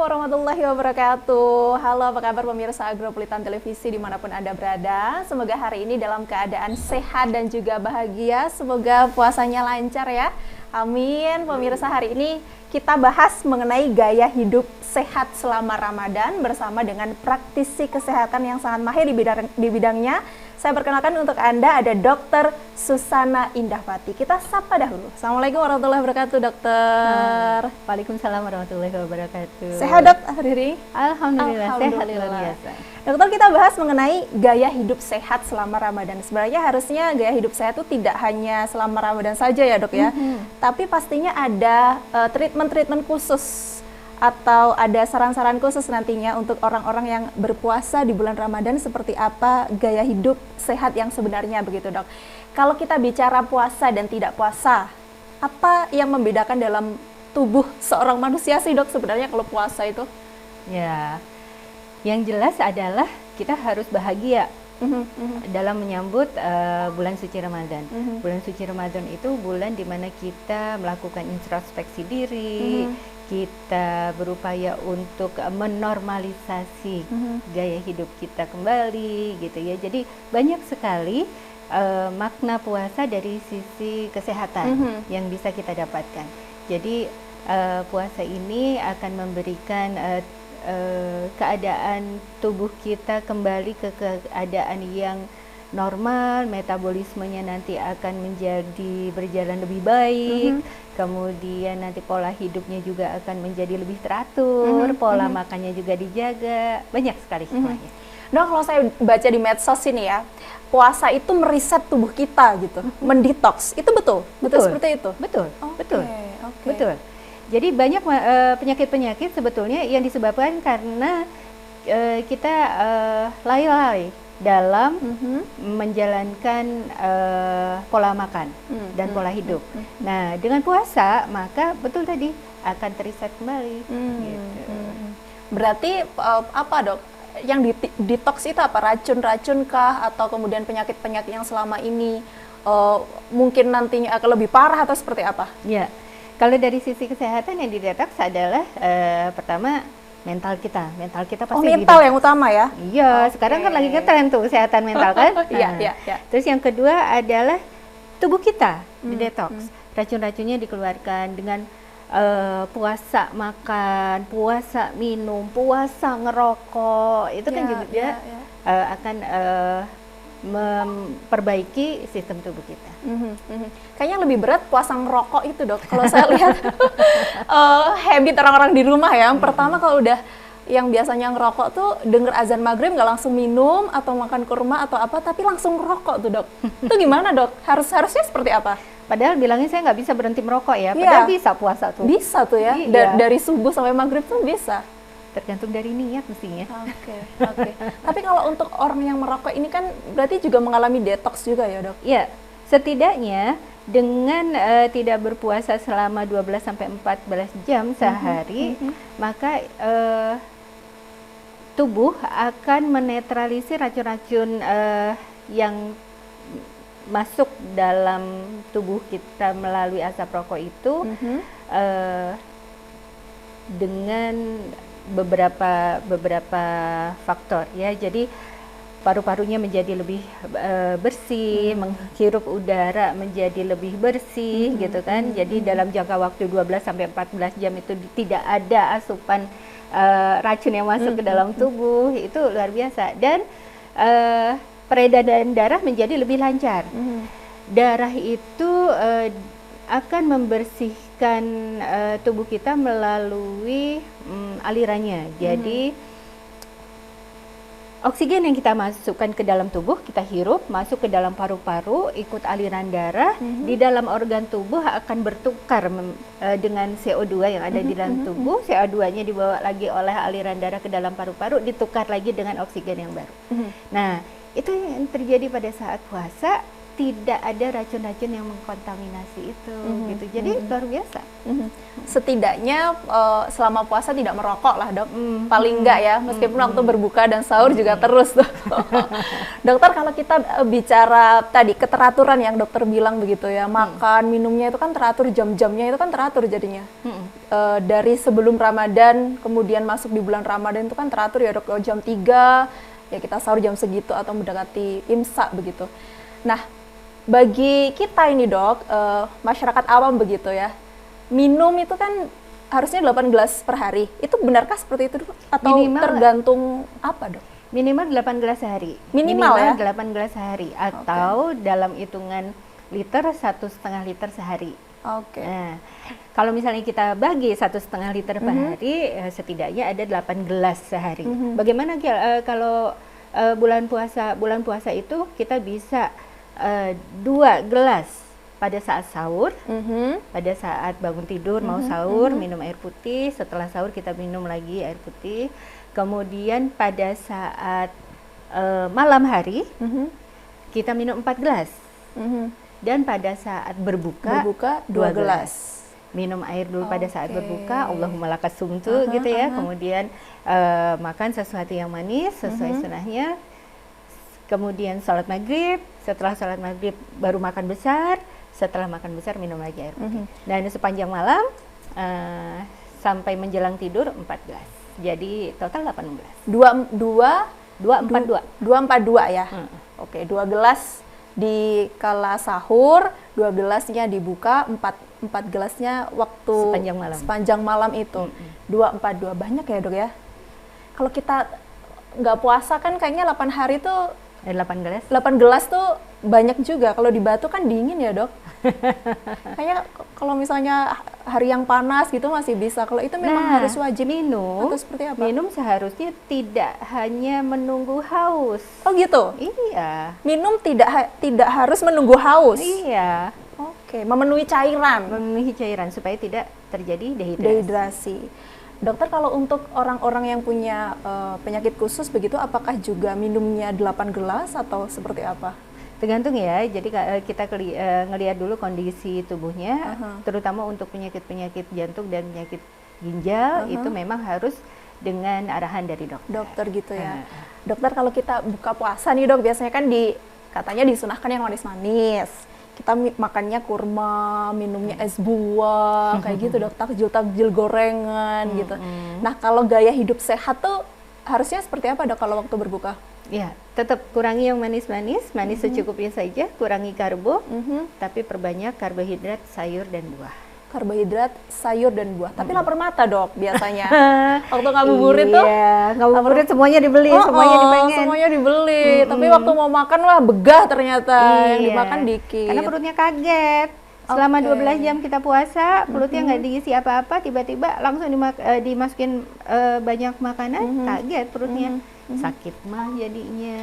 warahmatullahi wabarakatuh. Halo, apa kabar pemirsa Agropulitan Televisi dimanapun Anda berada. Semoga hari ini dalam keadaan sehat dan juga bahagia. Semoga puasanya lancar ya. Amin. Pemirsa, hari ini kita bahas mengenai gaya hidup sehat selama Ramadan bersama dengan praktisi kesehatan yang sangat mahir di bidangnya. Saya perkenalkan untuk Anda ada Dr. Susana Indahpati. Kita sapa dahulu. Assalamualaikum warahmatullahi wabarakatuh, dokter. Waalaikumsalam warahmatullahi wabarakatuh. Sehat, dok, hari ini? Alhamdulillah, sehat luar biasa. Dokter, kita bahas mengenai gaya hidup sehat selama Ramadan. Sebenarnya harusnya gaya hidup sehat itu tidak hanya selama Ramadan saja ya, dok ya. Tapi pastinya ada treatment-treatment khusus atau ada saran-saran khusus nantinya untuk orang-orang yang berpuasa di bulan Ramadan, seperti apa gaya hidup sehat yang sebenarnya begitu, dok. Kalau kita bicara puasa dan tidak puasa, apa yang membedakan dalam tubuh seorang manusia sih, dok, sebenarnya kalau puasa itu? Ya, yang jelas adalah kita harus bahagia dalam menyambut bulan suci Ramadan. Bulan suci Ramadan itu bulan di mana kita melakukan introspeksi diri, kita berupaya untuk menormalisasi gaya hidup kita kembali, gitu ya. Jadi banyak sekali makna puasa dari sisi kesehatan yang bisa kita dapatkan. Jadi puasa ini akan memberikan keadaan tubuh kita kembali ke keadaan yang normal, metabolismenya nanti akan menjadi berjalan lebih baik, kemudian nanti pola hidupnya juga akan menjadi lebih teratur, pola makannya juga dijaga, banyak sekali hikmahnya. Dok, kalau saya baca di medsos ini ya, puasa itu meriset tubuh kita gitu, mendetoks, itu betul? Betul seperti itu? Betul, betul, okay. betul. Jadi banyak penyakit-penyakit sebetulnya yang disebabkan karena kita lalai dalam menjalankan pola makan dan pola hidup. Nah, dengan puasa maka betul tadi akan terreset kembali. Gitu. Berarti apa, dok? Yang detox itu apa? Racun-racun kah? Atau kemudian penyakit-penyakit yang selama ini mungkin nantinya akan lebih parah atau seperti apa? Ya, kalau dari sisi kesehatan yang didetox adalah pertama mental kita pasti mental yang utama ya? Iya, sekarang kan lagi ngetren tuh kesehatan mental kan? Iya. Terus yang kedua adalah tubuh kita didetox, racun-racunnya dikeluarkan dengan puasa makan, puasa minum, puasa ngerokok, itu kan juga akan memperbaiki sistem tubuh kita. Kayaknya lebih berat puasa ngerokok itu, dok. Kalau saya lihat habit orang-orang di rumah ya, yang pertama kalau udah yang biasanya ngerokok tuh denger azan maghrib nggak langsung minum atau makan kurma atau apa, tapi langsung ngerokok tuh, dok. Itu gimana, dok? Harusnya seperti apa? Padahal bilangnya saya nggak bisa berhenti merokok ya, padahal bisa puasa tuh. Bisa tuh ya, dari subuh sampai maghrib tuh bisa. Tergantung dari niat mestinya. Oke. Tapi kalau untuk orang yang merokok ini kan berarti juga mengalami detox juga ya, dok? Iya, setidaknya dengan tidak berpuasa selama 12 sampai 14 jam sehari, maka tubuh akan menetralisir racun-racun yang masuk dalam tubuh kita melalui asap rokok itu dengan beberapa faktor ya. Jadi paru-parunya menjadi lebih bersih, menghirup udara menjadi lebih bersih gitu kan. Jadi dalam jangka waktu 12 sampai 14 jam itu tidak ada asupan racun yang masuk ke dalam tubuh, itu luar biasa. Dan peredaran darah menjadi lebih lancar. Darah itu akan membersihkan tubuh kita melalui alirannya. Jadi oksigen yang kita masukkan ke dalam tubuh, kita hirup, masuk ke dalam paru-paru, ikut aliran darah, di dalam organ tubuh akan bertukar dengan CO2 yang ada di dalam tubuh. CO2-nya dibawa lagi oleh aliran darah ke dalam paru-paru, ditukar lagi dengan oksigen yang baru. Nah, itu yang terjadi pada saat puasa. tidak ada racun-racun yang mengkontaminasi itu gitu. Jadi luar biasa. Setidaknya selama puasa tidak merokok lah, Dok. Paling enggak ya, meskipun waktu berbuka dan sahur juga terus tuh. Dokter, kalau kita bicara tadi keteraturan yang dokter bilang begitu ya, makan minumnya itu kan teratur, jam-jamnya itu kan teratur jadinya. Dari sebelum Ramadan kemudian masuk di bulan Ramadan itu kan teratur ya, Dok. Jam 3 ya kita sahur jam segitu atau mendekati imsak begitu. Nah, bagi kita ini, Dok, masyarakat awam begitu ya, minum itu kan harusnya 8 gelas per hari. Itu benarkah seperti itu, Dok? Atau minimal, tergantung apa, Dok? Minimal 8 gelas sehari. Minimal ya? 8 gelas sehari. Atau dalam hitungan liter, 1,5 liter sehari. Nah, kalau misalnya kita bagi 1,5 liter per hari, setidaknya ada 8 gelas sehari. Bagaimana kalau bulan puasa itu kita bisa 2 gelas pada saat sahur, pada saat bangun tidur mau sahur minum air putih, setelah sahur kita minum lagi air putih, kemudian pada saat malam hari kita minum 4 gelas, dan pada saat berbuka 2 gelas. Minum air dulu pada saat berbuka, Allahumma lakas sumtu gitu ya, kemudian makan sesuatu yang manis sesuai sunnahnya. Kemudian sholat maghrib, setelah sholat maghrib baru makan besar, setelah makan besar minum lagi air putih. Dan sepanjang malam sampai menjelang tidur 4 gelas. Jadi total 8 gelas. 242 ya? Oke, 2 gelas di kala sahur, 2 gelasnya dibuka, 4 gelasnya waktu sepanjang malam itu. 242, banyak ya, Dok ya? Kalau kita nggak puasa kan kayaknya 8 hari tuh 8 gelas. 8 gelas tuh banyak juga. Kalau di Batu kan dingin ya, Dok. Kayaknya kalau misalnya hari yang panas gitu masih bisa. Kalau itu memang harus wajib minum. Atau seperti apa? Minum seharusnya tidak hanya menunggu haus. Oh gitu? Iya. Minum tidak harus menunggu haus. Iya. Oke, memenuhi cairan. Memenuhi cairan supaya tidak terjadi dehidrasi. Dokter, kalau untuk orang-orang yang punya penyakit khusus begitu, apakah juga minumnya 8 gelas atau seperti apa? Tergantung ya, jadi kita ngelihat dulu kondisi tubuhnya, terutama untuk penyakit-penyakit jantung dan penyakit ginjal, itu memang harus dengan arahan dari dokter. Dokter gitu ya. Dokter, kalau kita buka puasa nih, Dok, biasanya kan katanya disunahkan yang manis-manis. Kita makannya kurma, minumnya es buah, kayak gitu, Dok, takjil gorengan gitu. Nah, kalau gaya hidup sehat tuh harusnya seperti apa, Dok, kalau waktu berbuka? Ya, tetap kurangi yang manis-manis, manis secukupnya saja, kurangi karbo, tapi perbanyak karbohidrat, sayur dan buah. Karbohidrat, sayur dan buah. Tapi lapar mata, Dok, biasanya. Waktu ngabuburit tuh. Iya, ngabuburit semuanya dibeli, semuanya dibeli. Tapi waktu mau makan, wah begah ternyata. Yang dimakan dikit. Karena perutnya kaget. Selama 12 jam kita puasa, perutnya nggak diisi apa-apa, tiba-tiba langsung dimasukin banyak makanan, kaget perutnya. Sakit mah jadinya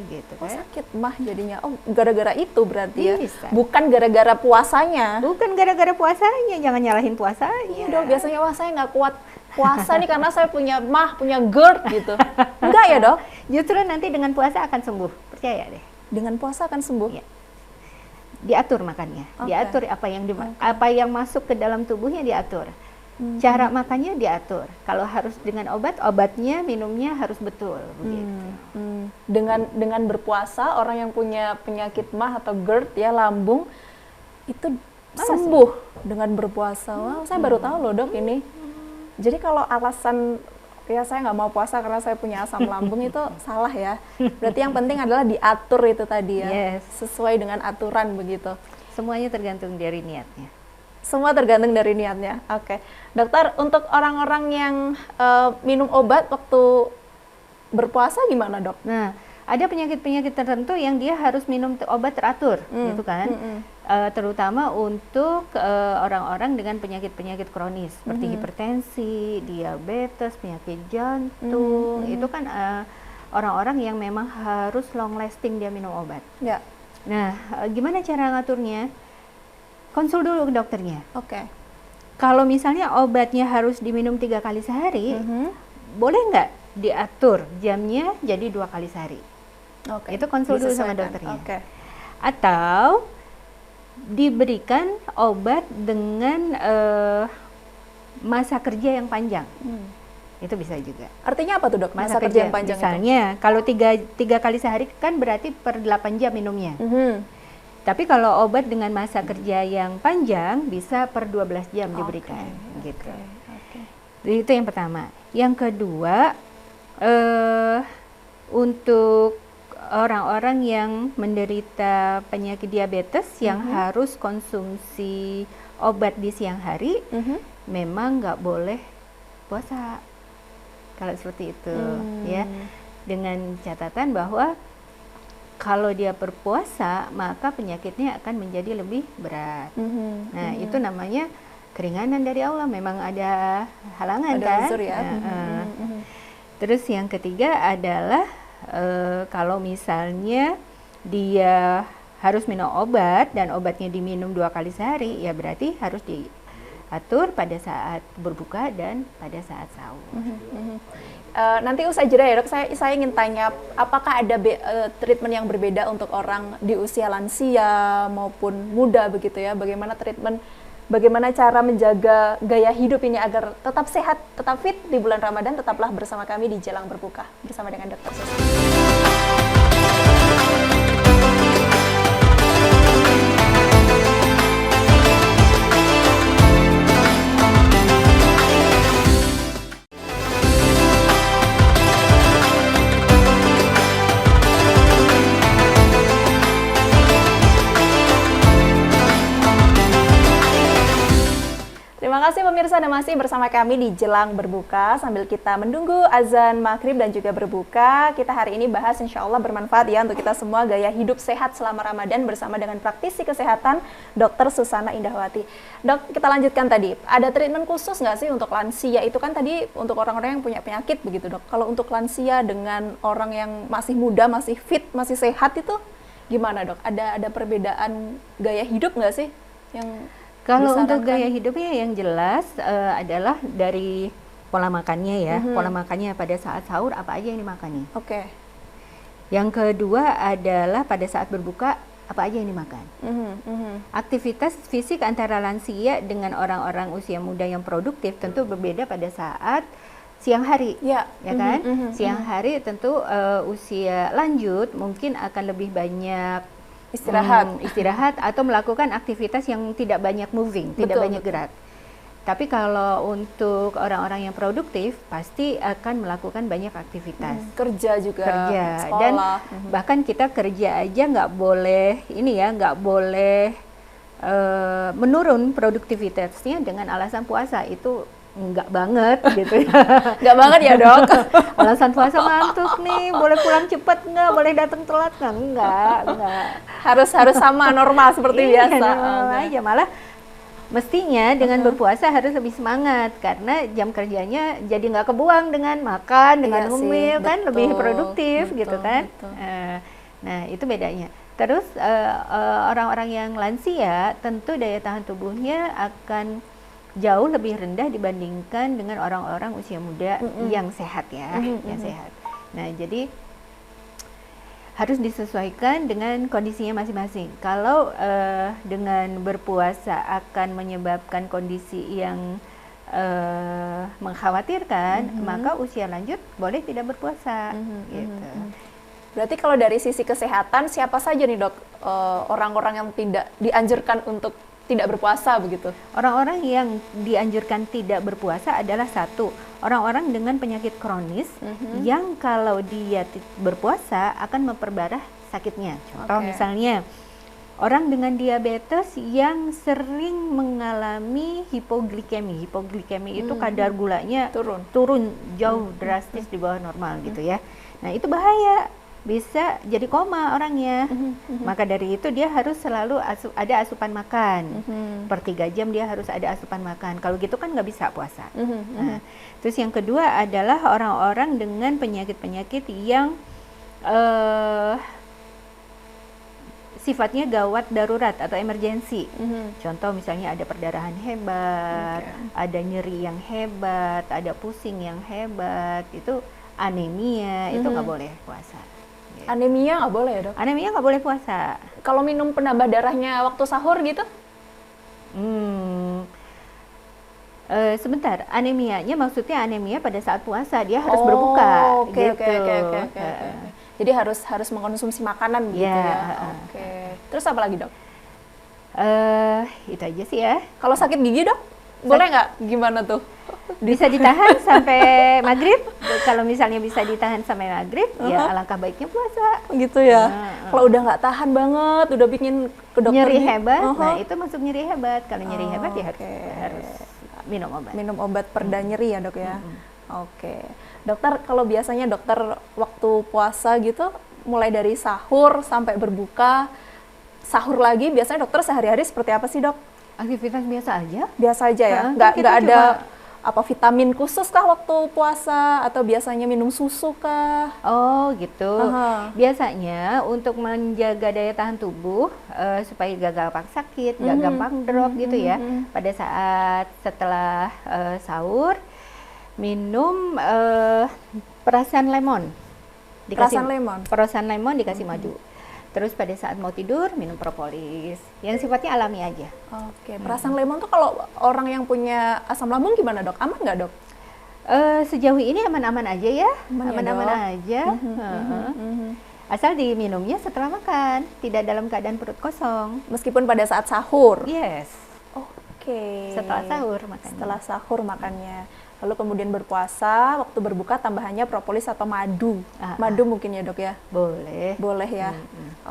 gitu kan. Sakit mah jadinya. Oh, gara-gara itu berarti ya. Bukan gara-gara puasanya. Bukan gara-gara puasanya, jangan nyalahin puasanya. Iya, Dok, biasanya wah saya nggak kuat puasa nih karena saya punya GERD gitu. Enggak ya, Dok? Justru nanti dengan puasa akan sembuh, percaya deh. Dengan puasa akan sembuh. Ya. Diatur makannya, diatur apa yang masuk ke dalam tubuhnya diatur. Cara makannya diatur. Kalau harus dengan obatnya minumnya harus betul begitu. Dengan berpuasa, orang yang punya penyakit MAH atau GERD ya, lambung itu sembuh dengan berpuasa. Wah, saya baru tahu loh, Dok, ini. Jadi kalau alasan ya saya nggak mau puasa karena saya punya asam lambung itu salah ya. Berarti yang penting adalah diatur itu tadi ya. Sesuai dengan aturan begitu. Semuanya tergantung dari niatnya. Semua tergantung dari niatnya. Oke. Dokter, untuk orang-orang yang minum obat waktu berpuasa gimana, Dok? Nah, ada penyakit-penyakit tertentu yang dia harus minum obat teratur, gitu kan? Terutama untuk orang-orang dengan penyakit-penyakit kronis seperti hipertensi, diabetes, penyakit jantung. Itu kan orang-orang yang memang harus long lasting dia minum obat. Ya. Nah, gimana cara ngaturnya? Konsul dulu ke dokternya. Oke. Kalau misalnya obatnya harus diminum 3 kali sehari, boleh nggak diatur jamnya jadi 2 kali sehari? Itu konsul dulu sama dokternya. Atau diberikan obat dengan masa kerja yang panjang. Itu bisa juga. Artinya apa tuh dok? Masa kerja yang panjang misalnya, itu? kalau tiga kali sehari kan berarti per 8 jam minumnya. Tapi kalau obat dengan masa kerja yang panjang bisa per 12 jam diberikan. Gitu. Itu yang pertama. Yang kedua, untuk orang-orang yang menderita penyakit diabetes yang harus konsumsi obat di siang hari, memang nggak boleh puasa. Kalau seperti itu, ya, dengan catatan bahwa kalau dia berpuasa maka penyakitnya akan menjadi lebih berat. Nah, itu namanya keringanan dari Allah. Memang ada halangan, ada kan? unsur, ya. Terus yang ketiga adalah kalau misalnya dia harus minum obat dan obatnya diminum 2 kali sehari, ya berarti harus diatur pada saat berbuka dan pada saat sahur. Nanti usai jeda ya dok, saya ingin tanya apakah ada treatment yang berbeda untuk orang di usia lansia maupun muda begitu ya? Bagaimana cara menjaga gaya hidup ini agar tetap sehat, tetap fit di bulan Ramadan? Tetaplah bersama kami di Jelang Berbuka bersama dengan Dr. Susana. Terima kasih pemirsa, Anda masih bersama kami di Jelang Berbuka. Sambil kita menunggu azan maghrib dan juga berbuka, kita hari ini bahas insya Allah bermanfaat ya untuk kita semua, gaya hidup sehat selama Ramadan bersama dengan praktisi kesehatan Dr. Susana Indahwati. Dok, kita lanjutkan tadi, ada treatment khusus nggak sih untuk lansia? Itu kan tadi untuk orang-orang yang punya penyakit begitu dok. Kalau untuk lansia dengan orang yang masih muda, masih fit, masih sehat itu gimana dok? Ada perbedaan gaya hidup nggak sih yang kalau untuk gaya hidupnya yang jelas adalah dari pola makannya ya. Pola makannya pada saat sahur apa aja yang dimakan nih. Yang kedua adalah pada saat berbuka apa aja yang dimakan. Aktivitas fisik antara lansia dengan orang-orang usia muda yang produktif tentu berbeda pada saat siang hari, ya kan? Siang hari tentu usia lanjut mungkin akan lebih banyak istirahat atau melakukan aktivitas yang tidak banyak moving, tidak banyak gerak. Tapi kalau untuk orang-orang yang produktif pasti akan melakukan banyak aktivitas. Kerja juga, sekolah. Dan bahkan kita kerja aja nggak boleh nggak boleh menurun produktivitasnya dengan alasan puasa. Itu enggak banget gitu ya. Enggak banget ya dok. Alasan puasa ngantuk nih, boleh pulang cepat nggak, boleh datang telat enggak. Harus sama normal seperti biasa. Normal aja, malah mestinya dengan berpuasa harus lebih semangat karena jam kerjanya jadi nggak kebuang dengan makan, dengan ngumil kan, lebih produktif gitu kan. Nah itu bedanya. Terus orang-orang yang lansia tentu daya tahan tubuhnya akan jauh lebih rendah dibandingkan dengan orang-orang usia muda yang sehat ya, yang sehat. Nah, jadi harus disesuaikan dengan kondisinya masing-masing. Kalau dengan berpuasa akan menyebabkan kondisi yang mengkhawatirkan, maka usia lanjut boleh tidak berpuasa. Gitu. Berarti kalau dari sisi kesehatan, siapa saja nih dok orang-orang yang tidak dianjurkan untuk tidak berpuasa begitu? Orang-orang yang dianjurkan tidak berpuasa adalah satu, orang-orang dengan penyakit kronis yang kalau dia berpuasa akan memperparah sakitnya. Contoh misalnya orang dengan diabetes yang sering mengalami hipoglikemi. Hipoglikemi itu kadar gulanya turun jauh drastis di bawah normal gitu ya. Nah itu bahaya, bisa jadi koma orangnya. Maka dari itu dia harus selalu ada asupan makan. Per 3 jam dia harus ada asupan makan. Kalau gitu kan nggak bisa puasa. Nah, terus yang kedua adalah orang-orang dengan penyakit-penyakit yang sifatnya gawat darurat atau emergensi. Contoh misalnya ada perdarahan hebat, ada nyeri yang hebat, ada pusing yang hebat, itu anemia, itu nggak boleh puasa. Anemia nggak boleh ya dok? Anemia nggak boleh puasa. Kalau minum penambah darahnya waktu sahur gitu? Sebentar, anemianya maksudnya anemia pada saat puasa, dia harus berbuka. Oke. Gitu. Jadi harus mengkonsumsi makanan gitu ya. Oke. Terus apa lagi dok? Itu aja sih ya. Kalau sakit gigi dok, boleh nggak? Gimana tuh? Bisa ditahan sampai maghrib. Kalau misalnya bisa ditahan sampai maghrib, ya alangkah baiknya puasa. Gitu ya. Kalau udah nggak tahan banget, udah bikin ke dokter Nyeri hebat, nah itu masuk nyeri hebat. Kalau nyeri hebat ya harus minum obat. Minum obat pereda nyeri ya dok ya. Oke. Dokter, kalau biasanya dokter waktu puasa gitu, mulai dari sahur sampai berbuka, sahur lagi, biasanya dokter sehari-hari seperti apa sih dok? Aktivitas biasa aja. Biasa aja ya? Nggak ada apa vitamin khusus kah waktu puasa? Atau biasanya minum susu kah? Oh gitu. Biasanya untuk menjaga daya tahan tubuh supaya gak gampang sakit, gak gampang drop gitu ya. Pada saat setelah sahur, minum perasan lemon. Perasan lemon dikasih madu. Terus pada saat mau tidur minum propolis, yang sifatnya alami aja. Oke, perasan lemon tuh kalau orang yang punya asam lambung gimana dok? Aman nggak dok? Sejauh ini aman-aman aja ya, aman-aman aja. Asal diminumnya setelah makan, tidak dalam keadaan perut kosong. Meskipun pada saat sahur? Yes. Oke. Setelah sahur makannya. Setelah sahur makannya. Lalu kemudian berpuasa, waktu berbuka tambahannya propolis atau madu. Madu mungkin ya dok ya? Boleh. Boleh ya.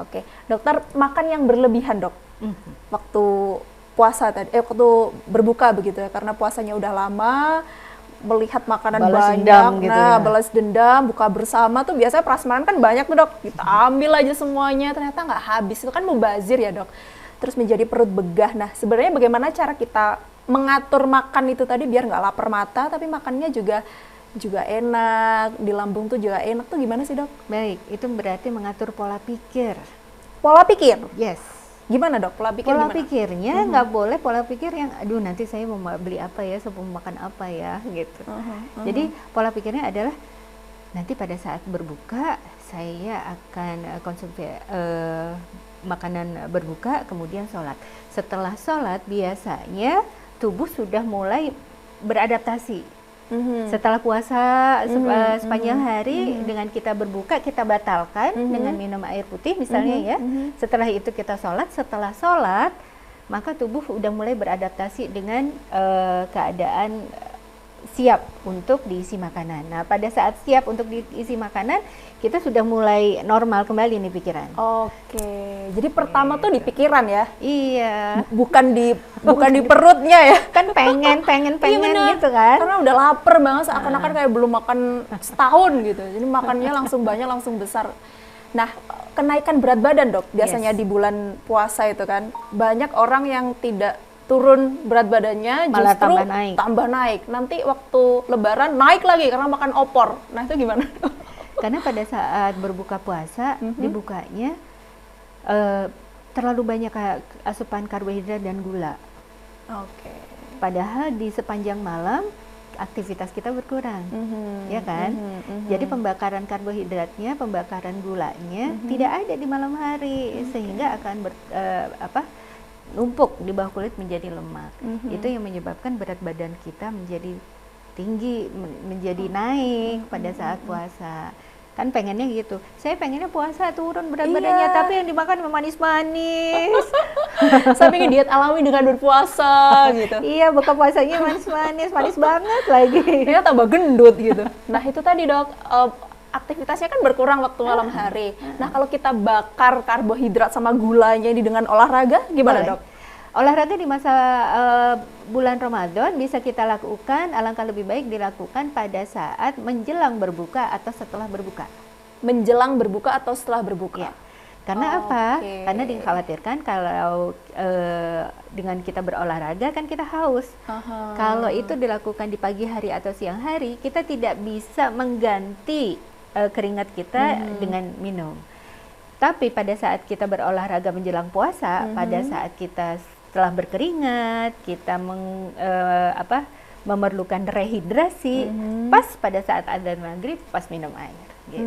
Oke. Dokter, makan yang berlebihan dok? Waktu puasa tadi, waktu berbuka begitu ya? Karena puasanya udah lama, melihat makanan banyak, gitu ya. balas dendam, buka bersama tuh biasanya prasmanan kan banyak tuh dok. Kita ambil aja semuanya, ternyata nggak habis. Itu kan mubazir ya dok. Terus menjadi perut begah. Nah sebenarnya bagaimana cara kita mengatur makan itu tadi biar nggak lapar mata, tapi makannya juga enak, di lambung tuh juga enak tuh gimana sih dok? Baik, itu berarti mengatur pola pikir. Pola pikir? Yes. Gimana dok? Pola pikir pola gimana? Pikirnya nggak boleh pola pikir yang, aduh nanti saya mau beli apa ya, sebelum makan apa ya, gitu. Jadi pola pikirnya adalah nanti pada saat berbuka saya akan konsumsi makanan berbuka, kemudian sholat. Setelah sholat biasanya tubuh sudah mulai beradaptasi. Setelah puasa sepanjang hari dengan kita berbuka, kita batalkan dengan minum air putih misalnya ya. Setelah itu kita sholat, setelah sholat maka tubuh udah mulai beradaptasi dengan keadaan siap untuk diisi makanan. Nah pada saat siap untuk diisi makanan, kita sudah mulai normal kembali nih pikiran. Oke, jadi pertama tuh di pikiran ya? Iya. Bukan di perutnya ya? Kan pengen iya, gitu kan? Karena udah lapar banget, seakan-akan kayak belum makan setahun gitu. Jadi makannya langsung banyak, langsung besar. Nah, kenaikan berat badan dok, biasanya di bulan puasa itu kan, banyak orang yang tidak turun berat badannya, malah justru tambah naik. Nanti waktu lebaran naik lagi karena makan opor. Nah itu gimana? Karena pada saat berbuka puasa, dibukanya terlalu banyak asupan karbohidrat dan gula. Oke. Padahal di sepanjang malam aktivitas kita berkurang, ya kan? Jadi pembakaran karbohidratnya, pembakaran gulanya tidak ada di malam hari, sehingga akan numpuk di bawah kulit menjadi lemak. Itu yang menyebabkan berat badan kita menjadi tinggi, menjadi naik pada saat puasa. Kan pengennya gitu, saya pengennya puasa turun berat badannya, tapi yang dimakan manis-manis. Saya pengen diet alami dengan berpuasa gitu. Iya, buka puasanya manis-manis, manis banget lagi. Ternyata tambah gendut gitu. Nah itu tadi dok, aktivitasnya kan berkurang waktu malam hari. Nah kalau kita bakar karbohidrat sama gulanya ini dengan olahraga, gimana dok? Olahraga di masa bulan Ramadan bisa kita lakukan, alangkah lebih baik dilakukan pada saat menjelang berbuka atau setelah berbuka. Menjelang berbuka atau setelah berbuka? Ya. Karena apa? Karena dikhawatirkan kalau dengan kita berolahraga kan kita haus. Kalau itu dilakukan di pagi hari atau siang hari, kita tidak bisa mengganti keringat kita dengan minum. Tapi pada saat kita berolahraga menjelang puasa, pada saat kita setelah berkeringat, kita memerlukan rehidrasi, pas pada saat adzan maghrib, pas minum air. Gitu.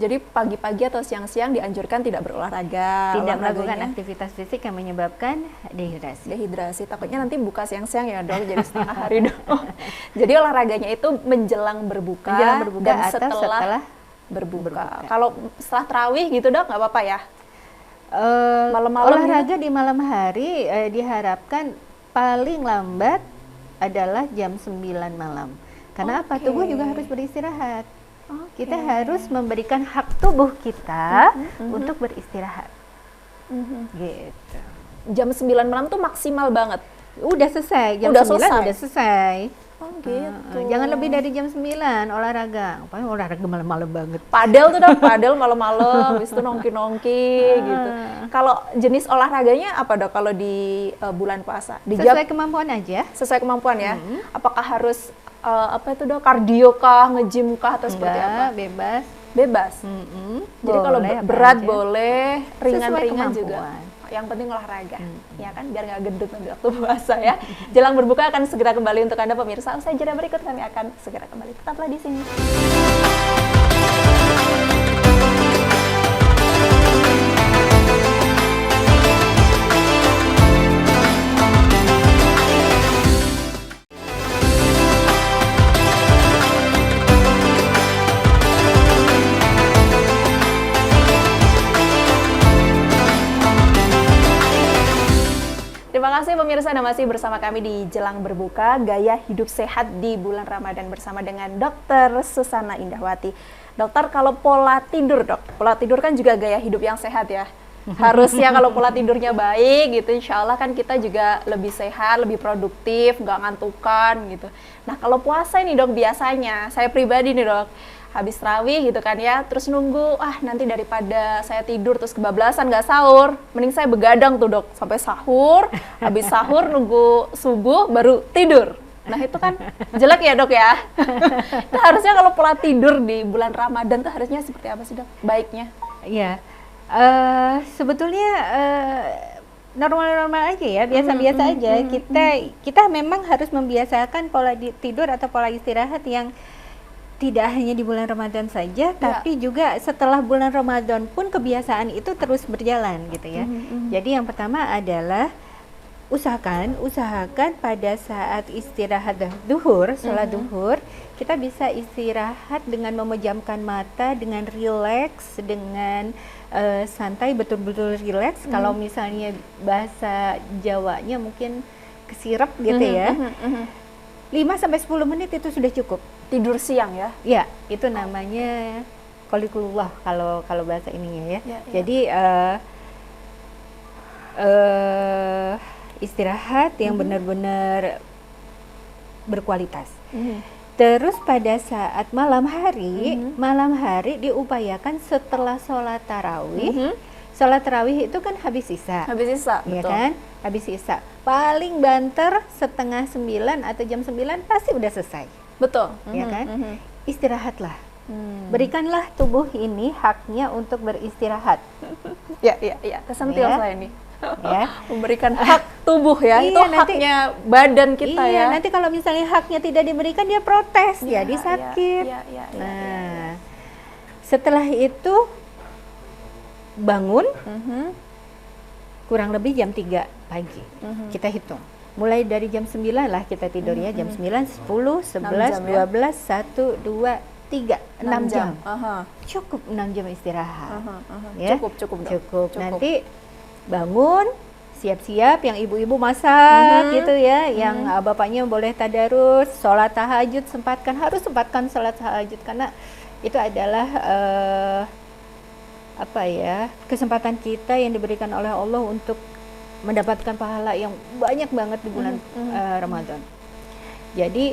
Jadi pagi-pagi atau siang-siang dianjurkan tidak berolahraga. Tidak melakukan olahraganya aktivitas fisik yang menyebabkan dehidrasi. dehidrasi. Takutnya nanti buka siang-siang ya dok, jadi setengah hari dok. Jadi olahraganya itu menjelang berbuka, dan atau setelah berbuka. Kalau setelah tarawih gitu dok, nggak apa-apa ya? Malam-malam olahraga di malam hari diharapkan paling lambat adalah jam 9 malam. Karena apa? Tubuh juga harus beristirahat. Kita harus memberikan hak tubuh kita untuk beristirahat. Gitu. Jam 9 malam tuh maksimal banget. Udah selesai, jam Udah 9 selesai? udah selesai. Oh gitu. Jangan lebih dari jam 9 olahraga. Apalagi olahraga malam-malam banget. Padel tuh dok, padel malam-malam, habis itu nongki-nongki gitu. Kalau jenis olahraganya apa dok kalau di bulan puasa? Sesuai kemampuan aja. Sesuai kemampuan ya. Apakah harus apa itu dok, kardio kah, nge-gym kah atau seperti apa? Bebas. Bebas. Jadi kalau Boleh, apa berat aja. boleh, ringan-ringan kemampuan. juga. Yang penting olahraga, ya kan, biar nggak gendut nanti waktu puasa ya. Jelang berbuka akan segera kembali untuk Anda pemirsa. Usai jeda berikut kami akan segera kembali. Tetaplah di sini. Terima kasih pemirsa, Anda masih bersama kami di Jelang Berbuka, Gaya Hidup Sehat di bulan Ramadan bersama dengan Dr. Susana Indahwati. Dokter, kalau pola tidur dok, pola tidur kan juga gaya hidup yang sehat ya. Harusnya kalau pola tidurnya baik gitu, insya Allah kan kita juga lebih sehat, lebih produktif, nggak ngantukan gitu. Nah kalau puasa ini dok, biasanya saya pribadi nih dok, habis tarawih gitu kan ya, terus nunggu, nanti daripada saya tidur terus kebablasan nggak sahur, mending saya begadang tuh dok, sampai sahur, habis sahur nunggu subuh baru tidur. Nah itu kan jelek ya dok ya. Itu harusnya kalau pola tidur di bulan Ramadan tuh harusnya seperti apa sih dok, baiknya? Iya, sebetulnya normal-normal aja ya, biasa-biasa aja. Kita memang harus membiasakan pola tidur atau pola istirahat yang tidak hanya di bulan Ramadan saja, tapi juga setelah bulan Ramadan pun kebiasaan itu terus berjalan gitu ya. Jadi yang pertama adalah usahakan pada saat istirahat duhur, sholat duhur, kita bisa istirahat dengan memejamkan mata, dengan rileks, dengan santai, betul-betul rileks. Kalau misalnya bahasa Jawanya mungkin kesirep gitu ya. 5-10 menit itu sudah cukup. Tidur siang ya? Ya, itu namanya qoliqulullah kalau bahasa ininya ya. Jadi istirahat yang benar-benar berkualitas. Terus pada saat malam hari diupayakan setelah sholat tarawih. Sholat tarawih itu kan habis isya. Habis isya, ya betul. kan? Habis isya. Paling banter 8:30 atau jam 9 pasti udah selesai. Betul. Ya kan? Istirahatlah. Berikanlah tubuh ini haknya untuk beristirahat. Ya, kesentil Ya. saya ini. Ya. Memberikan hak tubuh ya, Iya, itu haknya badan kita ya. Nanti kalau misalnya haknya tidak diberikan, dia protes, Iya, jadi sakit. iya, Nah, setelah itu bangun kurang lebih jam 3 pagi. Kita hitung. Mulai dari jam 9 lah kita tidur ya, jam 9, 10, 11, 12, 1, 2, 3, 6 jam. Cukup 6 jam istirahat. Ya? Cukup. Nanti bangun, siap-siap, yang ibu-ibu masak gitu ya, yang bapaknya boleh tadarus, sholat tahajud, harus sempatkan sholat tahajud, karena itu adalah kesempatan kita yang diberikan oleh Allah untuk mendapatkan pahala yang banyak banget di bulan Ramadan. Jadi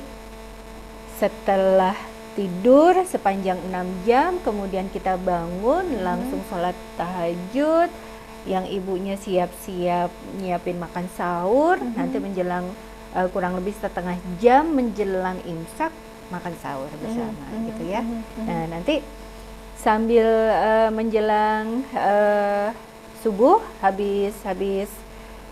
setelah tidur sepanjang 6 jam, kemudian kita bangun, langsung sholat tahajud, yang ibunya siap-siap nyiapin makan sahur, nanti menjelang kurang lebih setengah jam menjelang imsak makan sahur bersama gitu ya. Nah nanti sambil menjelang subuh, habis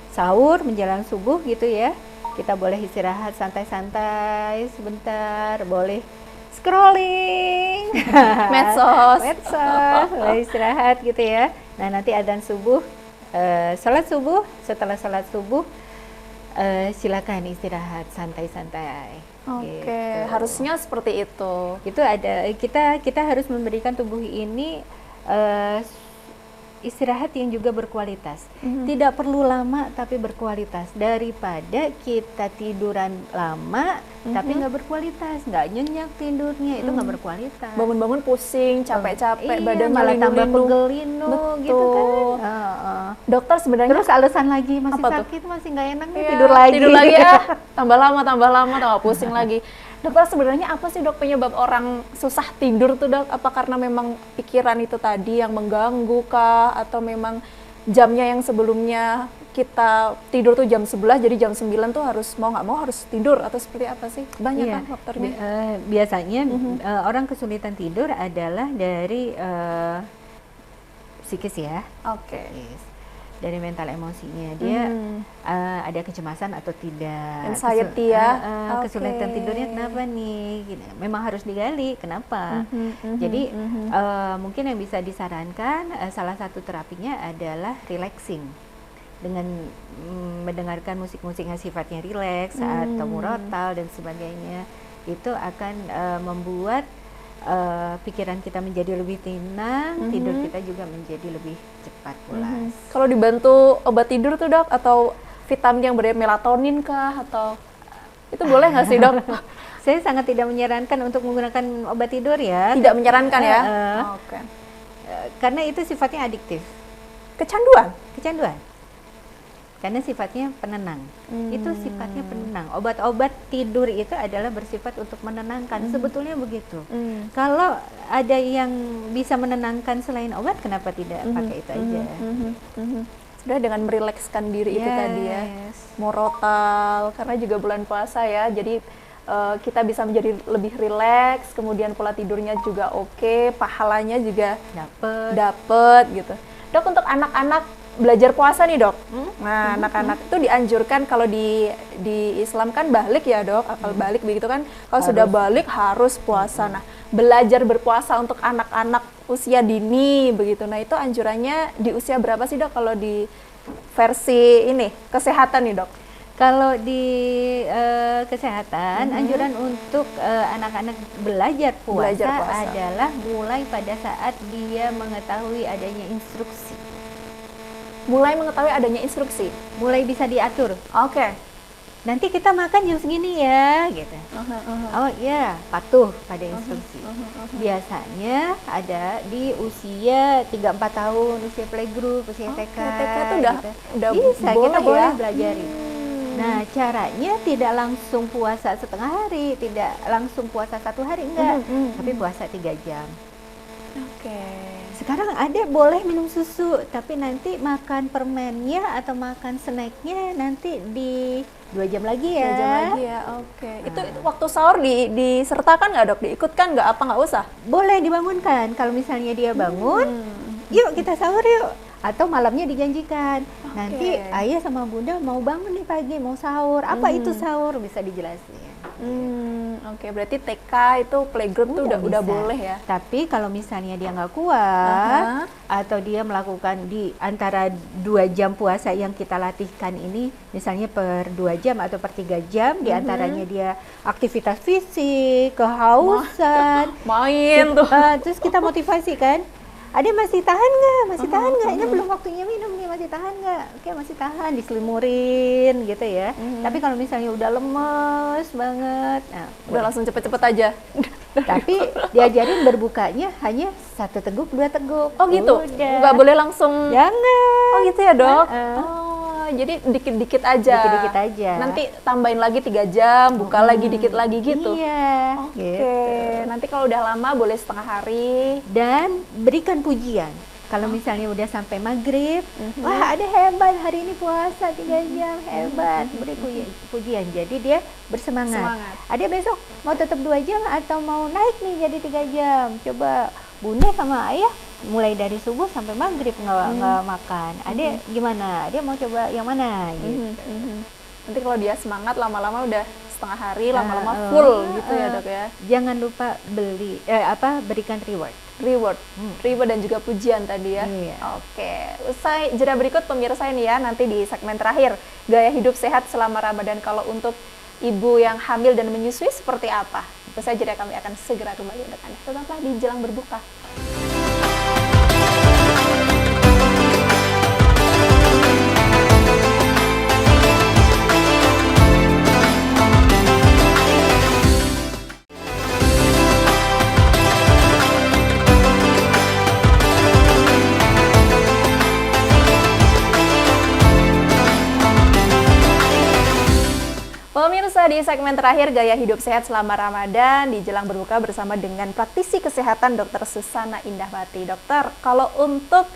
sahur menjelang subuh gitu ya, kita boleh istirahat santai-santai sebentar, boleh scrolling, Medsos. mulai istirahat gitu ya. Nah nanti adzan subuh, sholat subuh, setelah sholat subuh silakan istirahat santai-santai. Oke, Gitu. harusnya seperti itu. Itu ada kita harus memberikan tubuh ini istirahat yang juga berkualitas. Tidak perlu lama tapi berkualitas, daripada kita tiduran lama tapi nggak berkualitas, nggak nyenyak tidurnya, itu nggak berkualitas. Bangun-bangun pusing, capek-capek, Iya, badan malah tambah linu-linu. pegel-linu gitu kan. Betul. Dokter sebenarnya Terus alasan lagi masih Apa tuh? sakit, masih nggak enak nih, Iya, tidur lagi. Tidur lagi ya. Tambah lama, tambah pusing lagi. Dokter sebenarnya apa sih dok penyebab orang susah tidur tuh dok? Apa karena memang pikiran itu tadi yang mengganggu kah? Atau memang jamnya yang sebelumnya kita tidur tuh jam 11 jadi jam 9 tuh harus mau nggak mau harus tidur atau seperti apa sih? Banyak Iya. kan faktornya? Biasanya orang kesulitan tidur adalah dari psikis ya. Oke. Psikis. Dari mental emosinya dia ada kecemasan atau tidak, Anxiety ya. kesulitan Oke. tidurnya kenapa nih, gitu. Memang harus digali kenapa. Jadi mungkin yang bisa disarankan salah satu terapinya adalah relaxing dengan mendengarkan musik-musik yang sifatnya rileks atau murotal dan sebagainya. Itu akan membuat pikiran kita menjadi lebih tenang, tidur kita juga menjadi lebih cepat pulas. Kalau dibantu obat tidur tuh dok atau vitamin yang berbeda melatonin kah atau itu boleh nggak sih dok? Saya sangat tidak menyarankan untuk menggunakan obat tidur ya. Tidak menyarankan ya? Oke. Karena itu sifatnya adiktif, Kecanduan? kecanduan. Karena sifatnya penenang. Itu sifatnya penenang. Obat-obat tidur itu adalah bersifat untuk menenangkan. Sebetulnya begitu. Kalau ada yang bisa menenangkan selain obat, kenapa tidak pakai itu aja? Sudah dengan merilekskan diri itu tadi ya. Yes. Murotal karena juga bulan puasa ya. Jadi kita bisa menjadi lebih rileks, kemudian pola tidurnya juga oke, pahalanya juga dapet gitu. Dok, untuk anak-anak belajar puasa nih dok. Nah, anak-anak itu dianjurkan kalau di Islam kan balik ya dok, akal balik begitu kan. Kalau sudah balik harus puasa. Nah, belajar berpuasa untuk anak-anak usia dini begitu. Nah, itu anjurannya di usia berapa sih dok kalau di versi ini kesehatan nih dok? Kalau di kesehatan, anjuran untuk anak-anak belajar puasa adalah mulai pada saat dia mengetahui adanya instruksi. Mulai mengetahui adanya instruksi? Mulai bisa diatur. Oke. Nanti kita makan jam segini ya, gitu. Oh iya, patuh pada instruksi. Biasanya ada di usia 3-4 tahun, usia playgroup, usia TK. TK itu udah bisa, boleh kita boleh ya? belajarin. Nah, caranya tidak langsung puasa setengah hari, tidak langsung puasa 1 hari, enggak. Tapi puasa 3 jam. Oke. Sekarang ada boleh minum susu, tapi nanti makan permennya atau makan snacknya nanti di 2 jam lagi ya. 2 jam lagi ya, oke. Itu waktu sahur disertakan nggak dok? Diikutkan nggak? Apa nggak usah? Boleh dibangunkan. Kalau misalnya dia bangun, yuk kita sahur yuk. Atau malamnya dijanjikan. Nanti ayah sama bunda mau bangun nih pagi, mau sahur. Apa itu sahur? Bisa dijelasin. Oke, berarti TK itu playgroup tuh udah boleh ya. Tapi kalau misalnya dia nggak kuat atau dia melakukan di antara 2 jam puasa yang kita latihkan ini, misalnya per 2 jam atau per 3 jam, di antaranya dia aktivitas fisik, kehausan, main tuh. Terus kita motivasi kan. Adek masih tahan nggak? Masih tahan nggak? Ini belum waktunya minum nih, masih tahan nggak? Oke, masih tahan, diselimurin gitu ya. Tapi kalau misalnya udah lemes banget, nah, udah langsung cepet-cepet aja. Tapi diajarin berbukanya hanya 1 teguk, 2 teguk. Oh gitu? Udah. Nggak boleh langsung? Jangan. Oh gitu ya dok? Jadi dikit-dikit aja. Dikit-dikit aja. Nanti tambahin lagi 3 jam, buka lagi dikit lagi gitu. Iya. Oke. Gitu. Nanti kalau udah lama boleh setengah hari. Dan berikan pujian. Kalau misalnya udah sampai maghrib, wah ada hebat hari ini puasa 3 jam, hebat. Beri pujian. Jadi dia bersemangat. Ada besok mau tetap 2 jam atau mau naik nih jadi 3 jam. Coba bunda sama ayah mulai dari subuh sampai maghrib nggak makan. Adek gimana? Adek mau coba yang mana? Gitu. Nanti kalau dia semangat lama-lama udah setengah hari, lama-lama full gitu ya dok ya. Jangan lupa berikan reward. Reward dan juga pujian tadi ya. Iya. Oke, usai jeda berikut pemirsa ini ya, nanti di segmen terakhir gaya hidup sehat selama Ramadan. Kalau untuk ibu yang hamil dan menyusui seperti apa? Usai jeda kami akan segera kembali untuk Anda. Tetaplah di Jelang Berbuka. Pemirsa, di segmen terakhir Gaya Hidup Sehat selama Ramadan di Jelang Berbuka bersama dengan praktisi kesehatan Dr. Susana Indahwati. Dokter, kalau untuk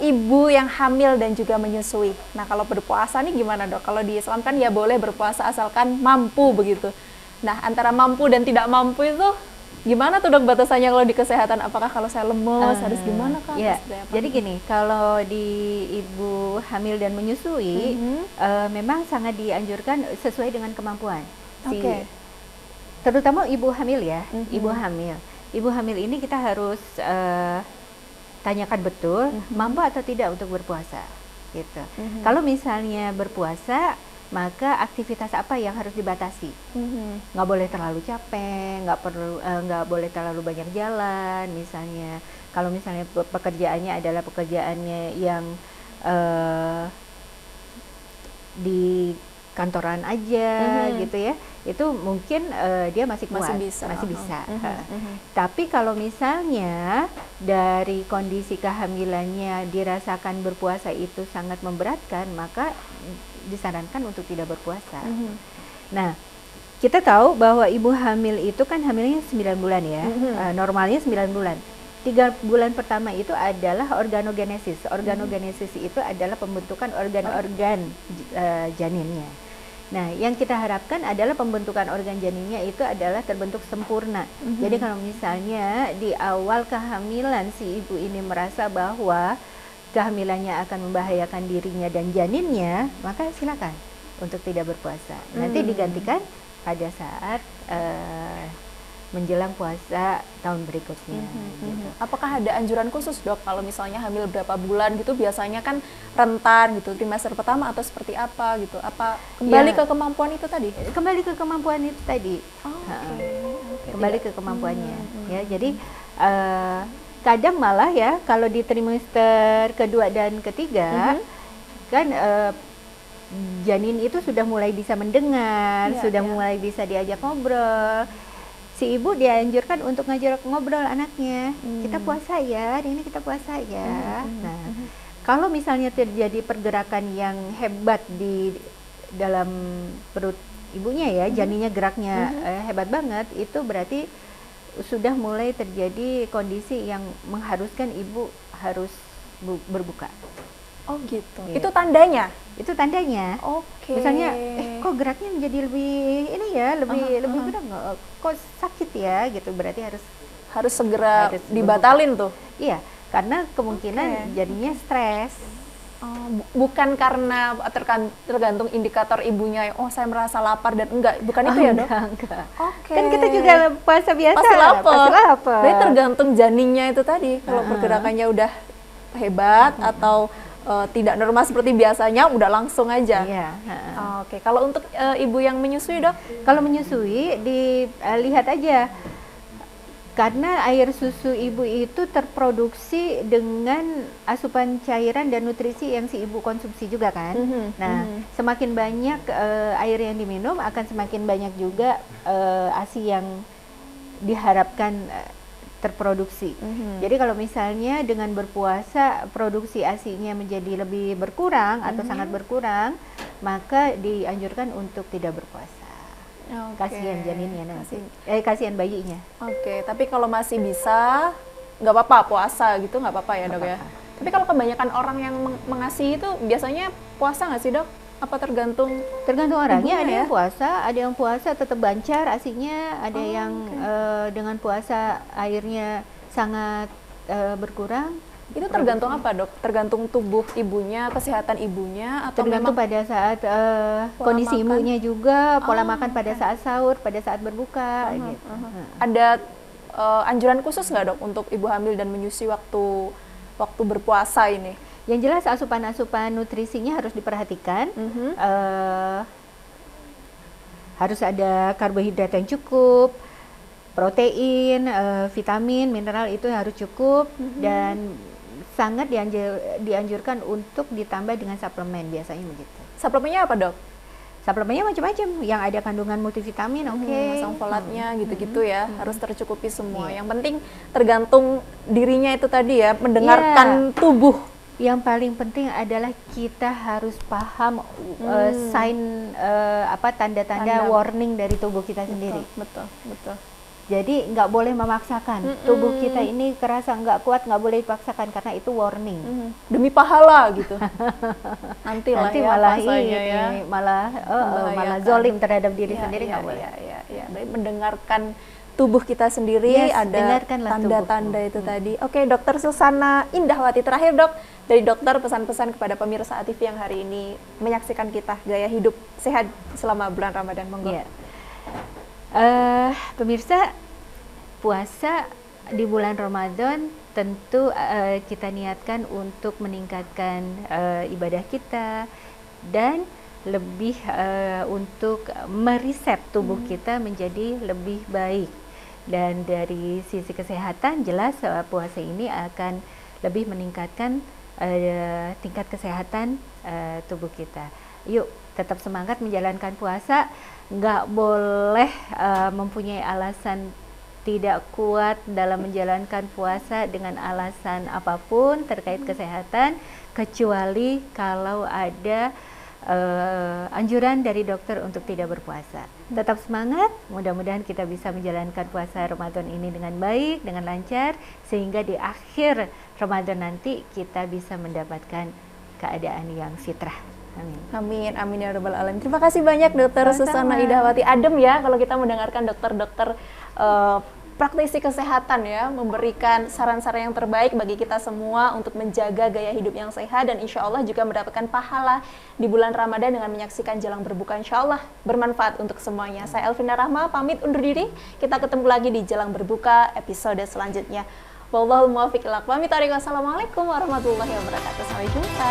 ibu yang hamil dan juga menyusui, nah kalau berpuasa nih gimana dok? Kalau di Islam kan ya boleh berpuasa asalkan mampu begitu. Nah antara mampu dan tidak mampu itu gimana tuh dok batasannya kalau di kesehatan? Apakah kalau saya lemes harus gimana kak? Ya, jadi gini, kalau di ibu hamil dan menyusui memang sangat dianjurkan sesuai dengan kemampuan. Terutama ibu hamil ya, ibu hamil ini kita harus tanyakan betul mampu atau tidak untuk berpuasa, gitu. Kalau misalnya berpuasa, maka aktivitas apa yang harus dibatasi? Nggak boleh terlalu capek, nggak boleh terlalu banyak jalan. Misalnya, kalau misalnya pekerjaannya adalah pekerjaannya yang di kantoran aja, gitu ya, itu mungkin dia masih kuat, masih bisa. Tapi kalau misalnya dari kondisi kehamilannya dirasakan berpuasa itu sangat memberatkan, maka disarankan untuk tidak berpuasa. Nah, kita tahu bahwa ibu hamil itu kan hamilnya 9 bulan ya, normalnya 9 bulan. 3 bulan pertama itu adalah organogenesis. Organogenesis itu adalah pembentukan organ-organ janinnya. Nah, yang kita harapkan adalah pembentukan organ janinnya itu adalah terbentuk sempurna. Jadi kalau misalnya di awal kehamilan si ibu ini merasa bahwa kehamilannya akan membahayakan dirinya dan janinnya, maka silakan untuk tidak berpuasa. Nanti digantikan pada saat menjelang puasa tahun berikutnya. Gitu. Apakah ada anjuran khusus dok kalau misalnya hamil berapa bulan gitu? Biasanya kan rentan gitu, trimester pertama atau seperti apa gitu? Apa kembali ke kemampuan itu tadi? Kembali ke kemampuan itu tadi. Kembali ke kemampuannya. Ya, jadi kadang malah ya kalau di trimester kedua dan ketiga kan janin itu sudah mulai bisa mendengar, sudah mulai bisa diajak ngobrol. Si ibu dianjurkan untuk ngajak ngobrol anaknya, kita puasa ya, hari ini kita puasa ya. Nah, kalau misalnya terjadi pergerakan yang hebat di dalam perut ibunya ya, janinnya geraknya hebat banget, itu berarti sudah mulai terjadi kondisi yang mengharuskan ibu harus berbuka. Oh gitu. Itu tandanya? Itu tandanya. Misalnya, kok geraknya menjadi lebih ini ya, lebih berat nggak? Kok sakit ya? Gitu berarti harus segera dibatalin tuh. Iya, karena kemungkinan jadinya stres. Bukan karena tergantung indikator ibunya, oh saya merasa lapar dan bukan itu ya dok? Enggak. Kan kita juga puasa biasa. Pasti lapar. Berarti tergantung janinnya itu tadi, kalau pergerakannya udah hebat atau tidak normal seperti biasanya, udah langsung aja. Iya. Kalau untuk ibu yang menyusui dok? Kalau menyusui, dilihat aja. Karena air susu ibu itu terproduksi dengan asupan cairan dan nutrisi yang si ibu konsumsi juga kan. Nah, semakin banyak air yang diminum, akan semakin banyak juga ASI yang diharapkan terproduksi. Jadi kalau misalnya dengan berpuasa produksi ASI-nya menjadi lebih berkurang atau sangat berkurang, maka dianjurkan untuk tidak berpuasa. Kasihan janinnya nanti, kasihan bayinya. Tapi kalau masih bisa, nggak apa-apa puasa gitu, nggak apa-apa ya dok ya. Tapi kalau kebanyakan orang yang mengasihi itu biasanya puasa nggak sih dok? Apa tergantung orangnya? Ada yang puasa tetap bancar ASI-nya, ada yang dengan puasa airnya sangat berkurang, Itu tergantung apa dok? Tergantung tubuh ibunya, kesehatan ibunya, atau Tergantung memang pada saat pola kondisi makan? ibunya juga, pola Oh, makan pada saat sahur, pada saat berbuka gitu. ada anjuran khusus nggak dok untuk ibu hamil dan menyusui waktu berpuasa ini? Yang jelas asupan-asupan nutrisinya harus diperhatikan. Harus ada karbohidrat yang cukup, protein, vitamin, mineral itu harus cukup, dan sangat dianjurkan untuk ditambah dengan suplemen, biasanya begitu. Suplemennya apa dok? Suplemennya macam-macam, yang ada kandungan multivitamin, Asam folatnya gitu-gitu ya, harus tercukupi semua. Iya. Yang penting tergantung dirinya itu tadi ya, mendengarkan tubuh. Yang paling penting adalah kita harus paham sign tanda-tanda warning dari tubuh kita sendiri. Betul. Jadi nggak boleh memaksakan. Tubuh kita ini kerasa nggak kuat, nggak boleh dipaksakan karena itu warning. Demi pahala gitu. Nanti Nanti ya malah pasalnya ya. malah Membahayakan. zolim terhadap diri Iya, sendiri, iya, nggak boleh. Iya. Dari mendengarkan tubuh kita sendiri, Yes, ada dengarkanlah tanda-tanda tubuhmu. itu tadi. Oke, Dokter Susana Indahwati, terakhir dok, dari dokter pesan-pesan kepada pemirsa ATV yang hari ini menyaksikan kita gaya hidup sehat selama bulan Ramadan, monggo. Iya. Pemirsa, puasa di bulan Ramadan tentu kita niatkan untuk meningkatkan ibadah kita dan lebih untuk mereset tubuh kita menjadi lebih baik. Dan dari sisi kesehatan jelas puasa ini akan lebih meningkatkan tingkat kesehatan tubuh kita. Yuk tetap semangat menjalankan puasa, nggak boleh mempunyai alasan tidak kuat dalam menjalankan puasa dengan alasan apapun terkait kesehatan, kecuali kalau ada anjuran dari dokter untuk tidak berpuasa. Tetap semangat, mudah-mudahan kita bisa menjalankan puasa Ramadan ini dengan baik, dengan lancar, sehingga di akhir Ramadan nanti kita bisa mendapatkan keadaan yang fitrah. Amin. Amin ya rabbal alamin. Terima kasih banyak Dokter Susana Indahwati. Adem ya kalau kita mendengarkan dokter-dokter praktisi kesehatan ya, memberikan saran-saran yang terbaik bagi kita semua untuk menjaga gaya hidup yang sehat, dan insya Allah juga mendapatkan pahala di bulan Ramadan dengan menyaksikan jalang berbuka. Insya Allah bermanfaat untuk semuanya. Saya Elvina Rahma pamit undur diri. Kita ketemu lagi di jalang berbuka episode selanjutnya. Wallahul muwaffiq ila aqwamit thoriq. Wassalamualaikum warahmatullahi wabarakatuh. Sampai jumpa.